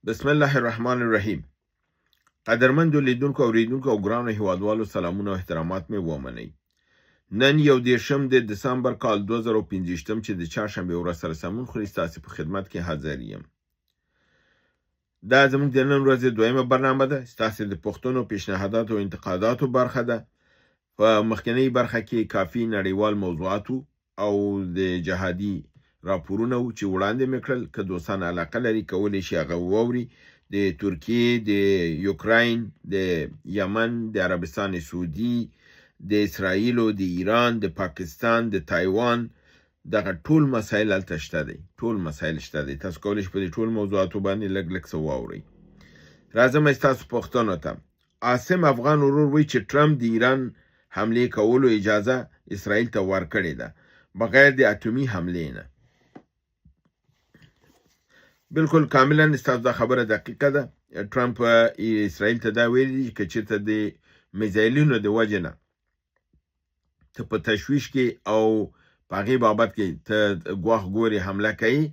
بسم الله الرحمن الرحیم. قدرمندو لیدونکو اوریدونکو او ګرانو هیوادوالو سلامونه او احترامات مې ومنئ. نن 1 د دسامبر کال 2015 چې د چهارشنبې ورځ سره سمون خوري ستاسو په خدمت کې حاضر یم. دا زموږ د نن ورځې دویمه برنامه ده. ستاسو د پوښتنو، پیشنهاداتو او انتقاداتو برخه ده. په مخکنۍ برخه کې کافي نړیوال موضوعاتو او د جهادي راپورونه و چې وړاندې مې کړل. که دوستان علاقه لري کولی شي هغه واوري. د ترکیې، د یوکراین، د یمن، د عربستان سعودي، د اسرائیلو، د ایران، د پاکستان، د تایوان، دغه ټول مسایل هلته شته دی. ټول مسایل شته دی. تاسو کولی شئ په دې ټول موضوعاتو باندې لږ لږ څه واورئ. راځم ستاسو پوښتنو ته. عاصم افغان ورور وایي چې ټرمپ د ایران حملې کولو اجازه اسرائیل ته ورکړې ده بغیر د اتومي حملې نه. بالکل کاملا ستاسو دا خبره دقیقه ده. ټرمپ اسرائیل ته دا ویلي دي که چېرته د میزایلونو د وجې نه ته په تشویش کې او په هغې بابت کې ته ګواښ ګورې حمله کوي،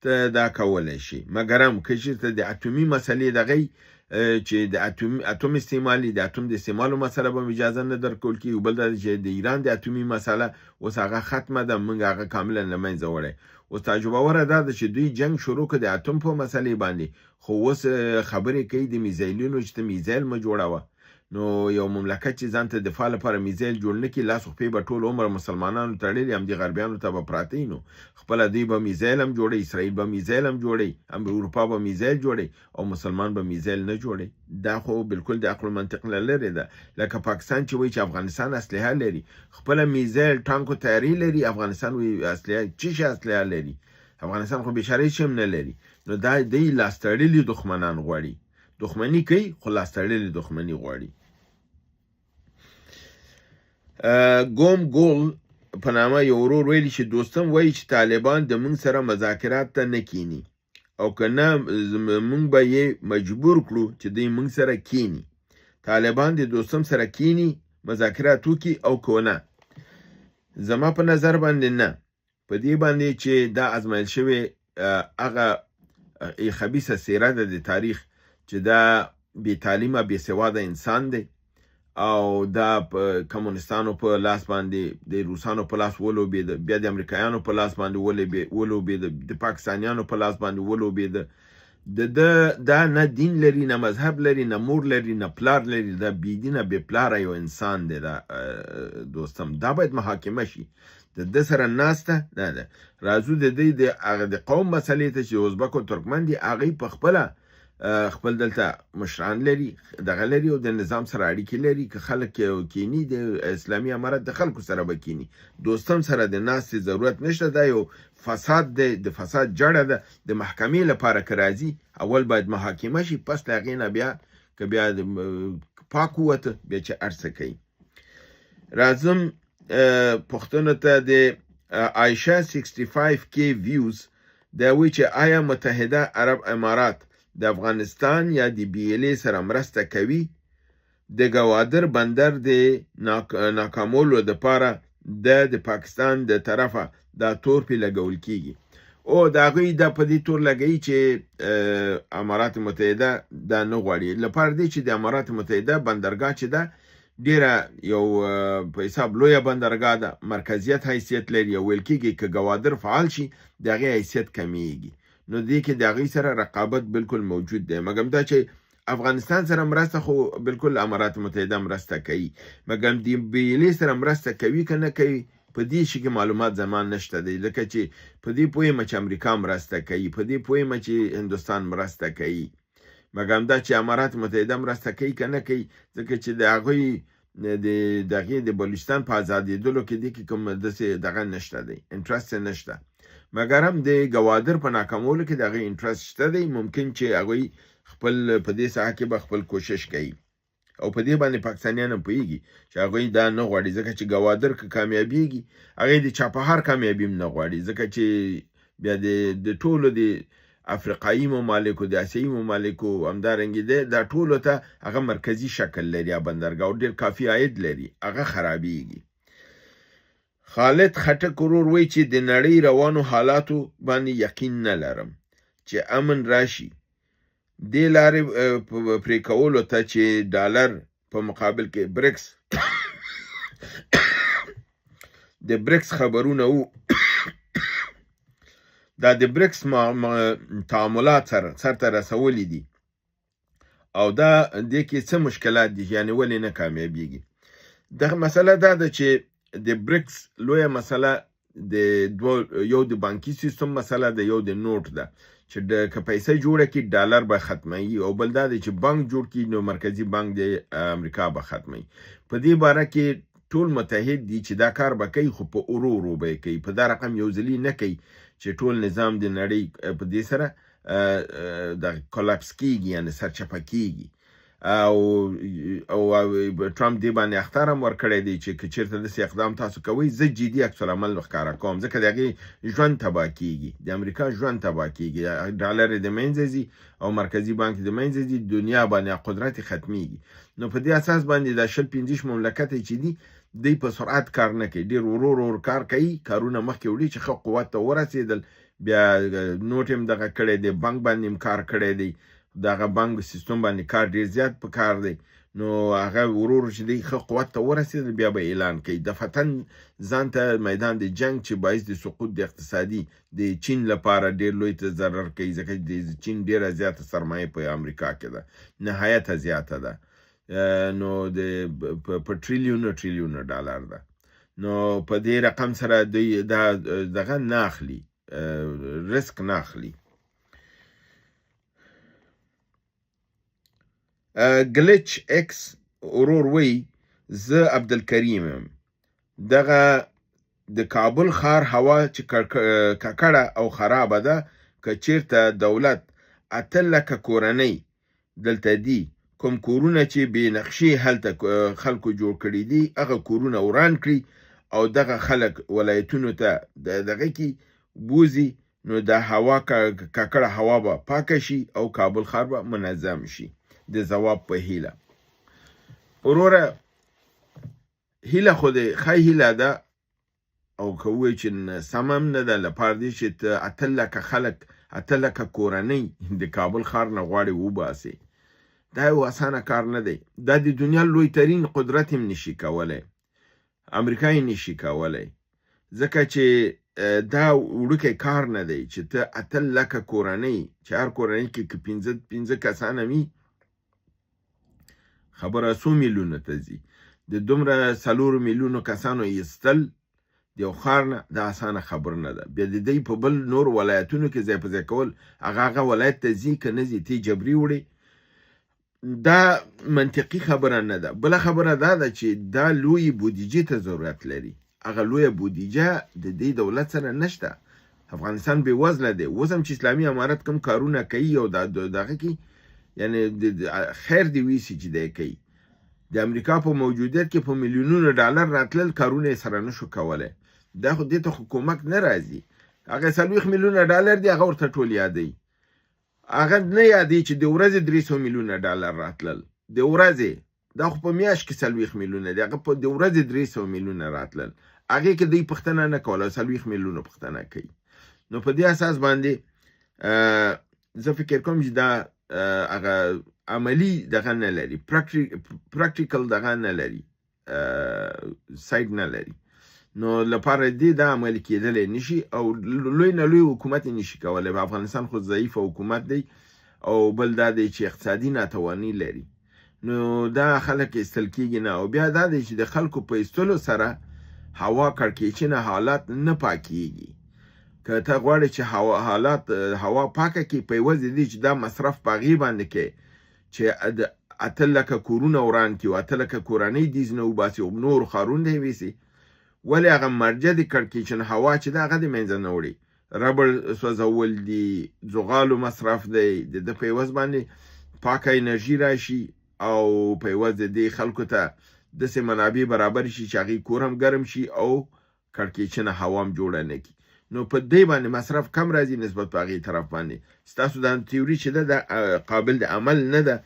ته دا کولی شي. مګر هم که چېرته د اتومي مسلې دغه چې د اتوم استعمالي د اتوم د استعمالو مسله به اجازه نه درکول کېږي. بل دا چې د ایران د اتومي مسله اوس هغه ختمه ده، موږ هغه کاملا له منځه وړی. اوس تعجبوره دا ده چې دوی جنګ شروع کړ د اتوم په مسلې باندې، خو اوس خبرې کوي د میزایلونو چې ته میزایل مه جوړوه. نو یو مملکت چې ځان ته دفاع لپاره میزایل جوړ نه کړي، لاس خپې به ټول عمر مسلمانانو تړلي، همدې غربیانو ته به پراته نو خپله دوی به میزایل هم جوړوي، اسرائیل به میزایل هم جوړوي، اروپا به میزایل جوړوي او مسلمان به میزایل نه جوړوي. دا خو بالکل د عقل منطق نه لرې ده. لکه پاکستان چې وایي چې افغانستان اسلحه لري، خپله میزایل ټانک او تیاري لري. افغانستان وایي اسلحه څه شی اسلحه لري؟ افغانستان خو بېچاره هېڅ هم نه لري. نو دا دوی لاس تړلي دښمنان غواړي. دښمني کوي خو لاس تړلي دښمني غواړي. ګوم ګول په نامه یو ورور ویلي چې دوستم وایي چې طالبان د موږ سره مذاکرات ته نه کینی، او که نه موږ به یې مجبور کړو چې دوی موږ سره کینی. طالبان د دوستم سره کینی، مذاکرات وکړي او که نه. زما په نظر باندې نه. په دې باندې چې دا ازمایل شوی هغه خبیثه څیره ده د تاریخ چې دا بې تعلیمه بې سواده انسان دی او دا په کمونستانو په لاس باندې د روسانو په لاس ولوبېده، بیا د امریکایانو په لاس باندې ولوبېده، د پاکستانیانو په لاس باندې ولوبېده. دا نه دین لري، نه مذهب لري، نه مور لري، نه پلار لري. دا بېدینه بې پلاره یو انسان دی. دا دوستم دا باید محاکمه شي. د ده سره ناسته نه ده. راځو د دوی د قوم مسلې ته چې ازبک او ترکمن دي، هغوی په خپله خپل دلته مشران لري، دغه لري او د نظام سره اړیکې لري. که خلک کینی د اسلامي امارت د خلکو سره به کینی. دوستم سره د ناستې ضرورت نشته. دا یو فساد دی، د فساد جړه ده. د محکمې لپاره که راځي اول باید محاکمه شي، پس له هغې نه بیا که بیا پاک ووته بیا چې هر څه کوي. راځم پوښتنو ته. د عایشه 65K ویوز دا وایي چې آیا متحده عرب امارات د افغانستان یا د BLA سره مرسته کوي د ګوادر بندر د ناکامولو دپاره د پاکستان د طرفه دا تور پې لګول کیږي؟ او د هغوی دا په دې تور لګوي چې امارات متحده دا نه غواړي، لپاره دی چې د امارات متحده بندرګاه چې ده ډیره یو په حساب لویه بندرګاه ده، مرکزیت حیثیت لري. او ویل کېږي که ګوادر فعال شي د هغې حیثیت کمیږي. نو دې کې د هغوی سره رقابت بالکل موجود دی. مګر دا چې افغانستان سره مرسته خو بالکل امارات متحده مرسته کوي. مګر د BLA سره مرسته کوي که نه کوي په دې شي کې معلومات زمان نشته دی. ځکه چې په دې پوهیمه چې امریکا مرسته کوي، په دې پوهیمه چې هندوستان مرسته کوي. مګر دا چې امارات متحده مرسته کوي که نه کوي، ځکه چې د هغوی د هغې د بلوچستان په ازادېدلو کې دې کې کوم داسې دغه نشته دی، انټرست نشته. مګر هم د ګوادر په ناکامولو کې د هغې انټرست شته دی. ممکن چې هغوی خپل په دې ساحه کې به خپل کوشش کوي او په دې باندې پاکستانیان هم پوهېږي چې هغوی دا نه غواړي. ځکه چې ګوادر که کامیابېږي هغې د چاپهار کامیابي هم نه غواړي. ځکه چې بیا د ټولو د افریقایي ممالکو، د اسیایي ممالکو همدارنګې دی، دا ټولو ته هغه مرکزي شکل لري بندرګاه او ډېر کافي عاید لري، هغه خرابېږي. خالد خټک ورور وایي چې د نړۍ روانو حالاتو باندې یقین نه لرم چې امن راشي دې لارې پرې کولو ته چې ډالر په مقابل کې برکس د برکس خبرونه وو دا د برکس تعاملات سرته رسولي دي او دا دې کې څه مشکلات دي یعنی ولې نه کامیابیږي دغه مسله دا ده چې د برکس لویه مسله یو د بانکي سیستم مسله ده یو د نوټ ده چې که پیسې جوړه کړي ډالر به ختموي او بل دا دی چې بانک جوړ کړي نو مرکزي بانک د امریکا به ختموي په دې باره کې ټول متحد دي چې دا کار به کوي خو په ورو به یې کوي په دا رقم یو ځلي نه کوي چې ټول نظام د نړۍ په دې سره د کولاپس کیږي یعنی سرچپه کیږي او ټرمپ دې باندې اخطار هم ورکړی دی چې که چېرته داسې اقدام تاسو کوئ زه جدي عکس العمل ښکاره کوم ځکه د هغې ژوند تباه کیږي د امریکا ژوند تباه کیږي ډالر یې د منځه ځي او مرکزي بانک د منځه ځي دنیا باندې قدرت یې ختمیږي نو په دې اساس باندې دا 25 مملکت چې دي دی په سرعت کار نه کوي ډېر ورو کار کوي کارونه مخکې وړي چې ښه قوت ته ورسېدل بیا نوټ هم دغه کړی دی بانک باندې هم کار کړی دی دغه بانک سیستم باندې کار ډېر زیات په کار دی نو هغه ورور چې دی ښه قوت ته ورسېدل بیا به اعلان کوي دفعتاً ځان ته میدان د جنگ چې باعث د سقوط د اقتصادي د چین لپاره ډېر لوی ته ضرر کوي ځکه د چین ډېره زیاته سرمایه په امریکا کې ده نهایته زیاته ده نو په ټریلیونه ډالر ده نو په دې رقم سره دوی دغه نه اخلي ریسک نه اخلي ګلیچ ایکس ورور وی زه عبدالکریم یم دغه د کابل ښار هوا چې ککړه او خرابه ده که چیرته دولت 8 لکه کورنۍ دلته دي کوم کورونه چې بې نقشې هلته خلکو جوړ کړي دي هغه کورونه وران کړي او دغه خلک ولایتونو ته دغه کې بوزي نو د هوا ککړه هوا به پاکه شي او کابل ښار به منظم شي د ځواب په هیله وروره هیله خو د ښه هیله ده او که ووایي چې سمه هم نه ده لپاره دې چې ته 8 لکه خلک 8 لکه کورنۍ د کابل ښار نه غواړې وباسې دا یو اسانه کار نه دی دا د دنیا لوی ترین قدرت هم نشي کولی امریکا یې نشي کولی ځکه چې دا وړوکی کار نه دی چې ته 8 لکه کورنۍ چې هر کورنۍ کې که 15 کسانه وي خبره 100 میلیونه ته ځي د دومره 4 میلیونو کسانو ایستل د یو ښار نه دا اسانه خبر نه ده بیا د دوی په بل نور ولایتونو کې ځای په ځای کول هغه ولایت ته ځي که نه ځي تی جبري وړي دا منطقي خبره نه ده بله خبره دا ده چې دا لوی بودیجې ته ضرورت لري هغه لویه بودیجه د دې دولت سره نشته افغانستان بې وزله دی اوس هم چې اسلامي امارت کوم کارونه کوي او دغه کې یعنی خیر دی ویسي چې دی کوي د امریکا په موجودیت کې په میلیونونو ډالر راتلل کارونه سره نشو کولی دا خو دې ته حکومت نه راځي هغه 40 میلیونه ډالر دی هغه ورته ټول یادوي هغه نه یادوي چې د ورځې 300 میلیونه ډالر راتلل د ورځې دا خو په میاشت کې 40 میلیونه دی هغه په د ورځې 300 میلیونه راتلل هغې کې دوی پوښتنه نه کوله 40 میلیونه پوښتنه کوي نو په دې اساس باندې زه فکر کوم چې دا هغه عملی دغه نه لري پراکټیکل دغه نه لري ساید نه لري نو لپاره دې دا عملي کېدلی نشي او لوی نه لوی حکومت نشي کولی په افغانستان خو ضعیف حکومت دی او بل دا دی چې اقتصادي ناتواني لري نو دا خلک ایستل کېږي نه او بیا دا دی چې د خلکو په ایستلو سره هوا کړکېچنه حالات نه پاکېږي که ته غواړې چې هوا پاکه کړي په عوض دې چې دا مصرف په هغې باندې کوې چې 8 لکه کورونه وران کړي او 8 لکه کورنۍ دیز نه وباسي او نور ښارونه یې ویسي ولې هغه مرجع د کړکېچن هوا چې ده هغه د منځه نه وړي ربړ سوځول دي زغالو مصرف دی د ده په عوض باندې پاکه انرژي راشي او په عوض د دې خلکو ته داسې منابع برابر شي چې هغې کور هم ګرم شي او کړکېچنه هوا هم جوړه نه کړي نو په دې باندې مصرف کم راځي نسبت په هغې طرف باندې ستاسو دا تیوري چې ده دا قابل د عمل نه ده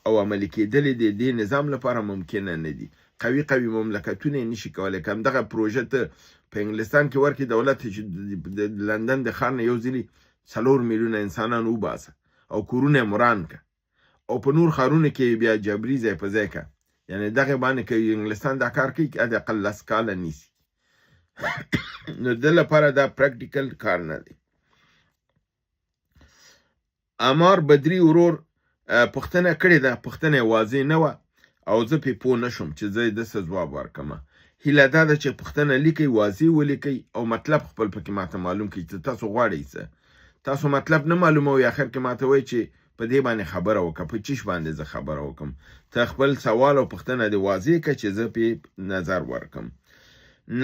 او عملي کېدلې د دې نظام لپاره ممکنه نه دي قوي مملکتونه یې نشي کولی که همدغه پروژه ته په انګلستان کې ورکړي دولت چې د لندن د ښار نه یو ځلي 4 میلیونه انسانان وباسه او کورونه یې مران که او په نور ښارونو کې بیا جبري ځای په ځای که یعنې دغې باندې که انګلستان دا کار کوي حداقل 10 کاله نیسي نو د لپاره دا پریکټیکل کار نه دی. عمار بدري ورور پوښتنه کړې ده، پوښتنه یې واضح نه وه او زه پې پوه نه شوم چې زه یې داسې ځواب ورکړم. هیله دا ده چې پوښتنه لیکئ، واضح ولیکئ او مطلب خپل پکې ماته معلوم کړئ چې تاسو غواړئ څه. تاسو مطلب نه معلوموئ آخر کې ماته وایئ چې په دې باندې خبره وکړه، په چیش باندې زه خبره وکړم. ته خپل سوال او پوښتنه دې واضح کړه چې زه پې نظر ورکړم.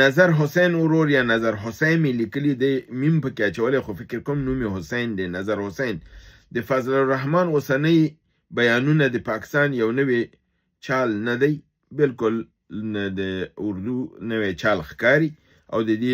نظر حسین ورور یا نظر حسین مې لیکلي دی، میم پکې اچولی خو فکر کوم نوم یې حسین دی. نظر حسین د فضل الرحمن اوسنۍ بیانونه د پاکستان یو نوی چال نه دی، بالکل د اردو نوی چال ښکاري او د دې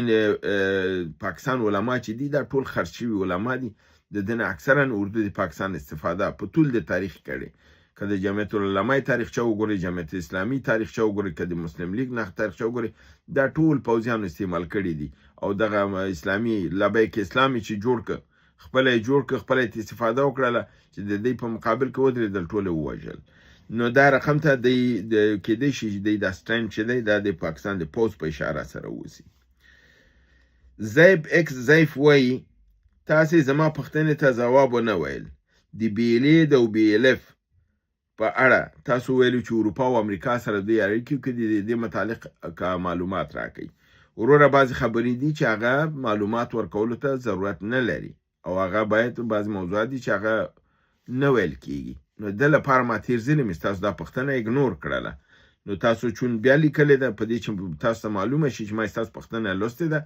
پاکستان علما چې دي دا ټول خرڅ شوي علما دي، د ده نه اکثرا اردو د پاکستان استفاده په ټول د تاریخ کړې. که د جمعیت العلماء تاریخچه وګورئ، جمعیت اسلامي تاریخچه وګورئ، که د مسلم لیگ نه تاریخچه وګورئ، دا ټول پوځیانو استعمال کړي دي او دغه اسلامي لبیک اسلامي چې جوړ که خپله یې جوړ که خپله یې استفاده وکړله چې د دې په مقابل کې ودرېدل ټول یې ووژل. نو دا رقم ته کېدی شي چې دا سټرینډ چې دی دا د پاکستان د پوځ په اشاره سره اوسي. زیب اکس زیف وایي تاسې زما پوښتنې ته ځواب ونه ویل. د بیلید او بیلف په اړه تاسو ویلو چې اروپا او امریکا سره د اړیکو کې د دې متعلق معلومات راکړئ. وروره بعضې خبرې دي چې هغه معلومات ورکولو ته ضرورت نه لري او هغه باید بعضې موضوعات دي چې هغه نه ویل کېږي. نو د لپاره ما تېر ځلې مې ستاسو دا پوښتنه اګنور کړله. نو تاسو چون بیا لیکلې ده په دې چې تاسو ته معلومه شي چې ما ستاسو پوښتنه لوستې ده،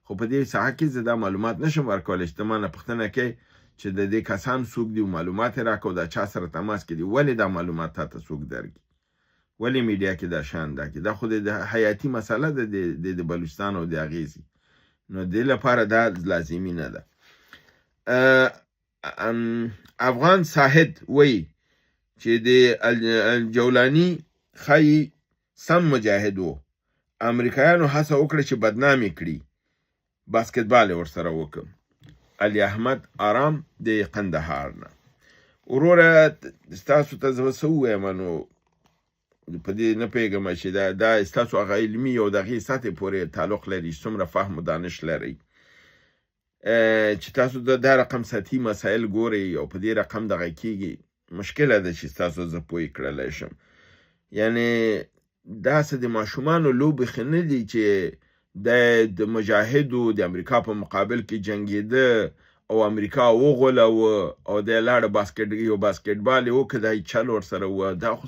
خو په دې ساحه کې زه دا معلومات نشم ورکولی چې ته ما نه پوښتنه کوې چې د دې کسان څوک دي او معلومات یې راکړه او دا چا سره تماس کې دي، ولې دا معلومات تا ته څوک درکړي، ولې میډیا کې دا شان دا کې، دا خو د حیاتي مسله ده د بلوچستان او د اغیزي. نو دې لپاره دا لازمي نه ده. افغان صاحد وایي چې د الجولاني ښایي سم مجاهد و، امریکایانو هڅه وکړه چې بدنامي کړي، باسکټبال یې ورسره وکړ. علي احمد آرام د قندهار نه. وروره ستاسو ته زه څه ووایم، نو په دې نه پوهېږم چې دا ستاسو هغه علمي او د هغې سطحې پورې تعلق لري، څومره فهم و دانش لرئ چې تاسو دا رقم سطحي مسایل ګورئ او په دې رقم دغه کېږي. مشکله ده چې ستاسو زه پوه کړلی شم. یعنې داسې د ماشومانو لوبې ښه نه دي چې د مجاهدو د امریکا په مقابل کې جنګېده او امریکا وغولوه او دی لاړه یو باسکټبال یې وکړه، دا چل ورسره وه. دا خو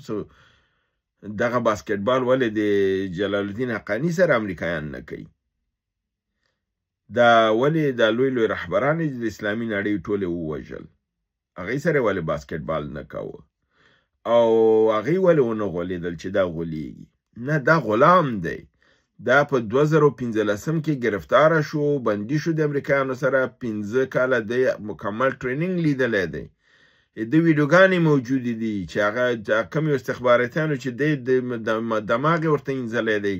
دغه باسکټبال ولې د جلال الدین حقاني سره امریکایان نه کوي؟ دا ولې دا لوی لوی رهبران د اسلامي نړۍ ټولې ووژل، هغې سره ولې باسکټبال نه کوه او هغې ولې ونه غولېدل چې دا غولېږي؟ نه، دا غلام دی. دا په 2015 کې گرفتاره شو، بندي شو د امریکایانو سره، 15 کاله د مکمل ټریننګ لیدلی دی. د ویډیوګانې موجودې دي چې هغه کوم استخباراتیانو چې دماغ یې ورته اینځلی دی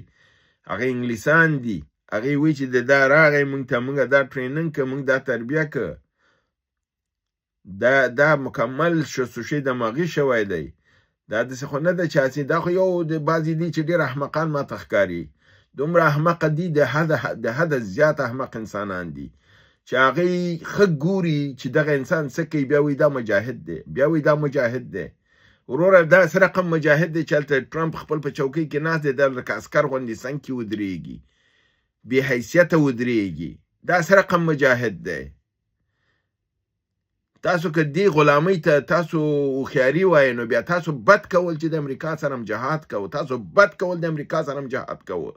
هغه انګلیسان دي، هغې وایي چې دا راغی موږ ته، موږ دا ټریننګ که موږ دا تربیه که، دا مکمل سوشي دماغي شوی دی. دا داسې خو نه ده چې هسې دا خو یو بعضې دي چې ډېر احمقان ماته ښکاري، دومره احمقه دي، د حده زیات احمق انسانان دي چې هغې ښه ګوري چې دغه انسان څه کوي، بیا وایي دا مجاهد دی، بیا وایي دا مجاهد دی. وروره دا څه رقم مجاهد دی چې هلته ټرمپ خپل په چوکۍ کې ناست دی، دا لکه عسکر غوندې څنګ کې ودرېږي، بې حیثیته ودرېږي. دا څه رقم مجاهد دی؟ تاسو که دې غلامۍ ته تاسو هوښیاري وایئ نو بیا تاسو بد کول چې د امریکا سره هم جهاد کوو، تاسو بد کول د امریکا سره هم جهاد کوو.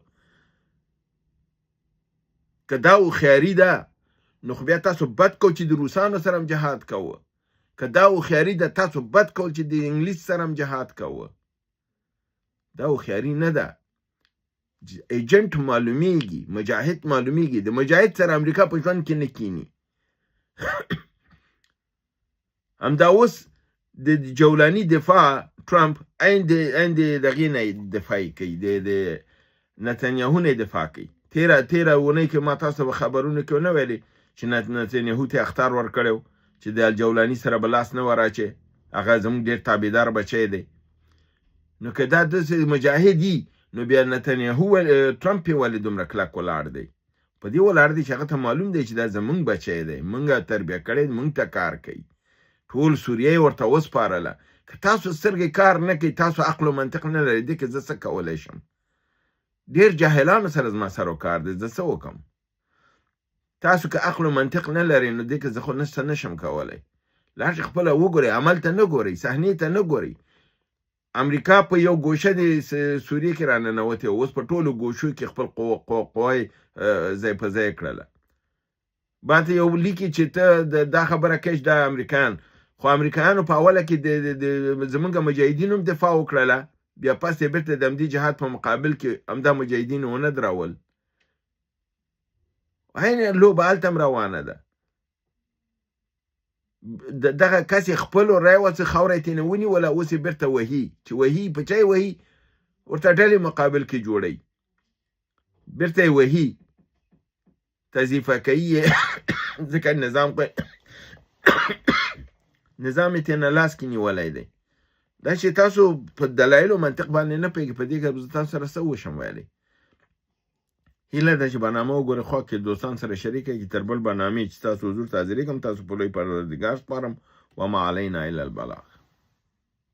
که دا هوښیاري ده نو خو بیا تاسو بد کو چې د روسانو سره هم جهاد کوو. که دا هوښیاري ده تاسو بد کول چې د انګلیس سره هم جهاد کوو. دا هوښیاري نه ده. ایجنټ معلومیږي، مجاهد معلومیږي. د مجاهد سره امریکا په ژوند کې نه کینی. همدا اوس د جولاني دفاع ټرمپ عین دغې نه دفاع کوي، د نتنیاهو نه دفاع کوي. تیره اونۍ کې ما تاسو په خبرونو کې ونه ویلې چې نتنیاهو ته اخطار ورکړی چې د الجولاني سره به لاس نه وراچې، هغه زموږ ډېر تابعدار بچی دی. نو که دا داسې مجاهد وي نو بیا نتنیاهو ټرمپ یې ولې دومره کلک ولاړ دی؟ په دې ولاړ دی چې هغه ته معلوم دی چې دا زموږ بچی دی، موږ تربیه کړی، موږ ته کار کوي. ټول سوریه یې ورته وسپارله. که تاسو سترګې کار نه کوي، تاسو عقل و منطق نه لرئ، دې کې زه څه کولی شم؟ ډېر جاهلانو سره زما سر و کار دی، زه څه وکړم؟ تاسو که عقل و منطق نه لرئ نو دې کې زه خو څه نشم کولی. لاړ شئ خپله وګورئ، عمل ته نه ګورئ، صحنې ته نه ګورئ. امریکا په یو ګوشه د سوریې کې راننوتې، اوس په ټولو ګوشو کې خپل قوای ځای په ځای کړله. باندې یو لیکي چې ته دا خبره کوي چې دا امریکایان، خو امریکایانو په اوله کې د زمونږ مجاهدینو هم دفاع وکړله، بیا پس یې بېرته د همدې جهاد په مقابل کې همدا مجاهدین ونه درول. عین لوبه هلته هم روانه ده. دغه کس یې خپلو رایو څخه خاوره یې ترېنه ونیوله، اوس یې بېرته وهي، چې وهي په چا یې وهي؟ ورته ډلې مقابل کې جوړوي، بېرته یې وهي، تضعیفه کوي یې ځکه نظام یې ترېنه لاس کې نیولی دی. دا چې تاسو په دلایلو منطق باندې نه پوهېږئ، په دې کې زه تاسو سره څه وشم ویلی؟ هیله ده چې برنامه وګورئ، خوا کې دوستان سره شریک کړئ. تر بل برنامې چې تاسو حضور ته حاضرېږم، تاسو په لوی پروردګار سپارم. وما علینا الا البلاغ.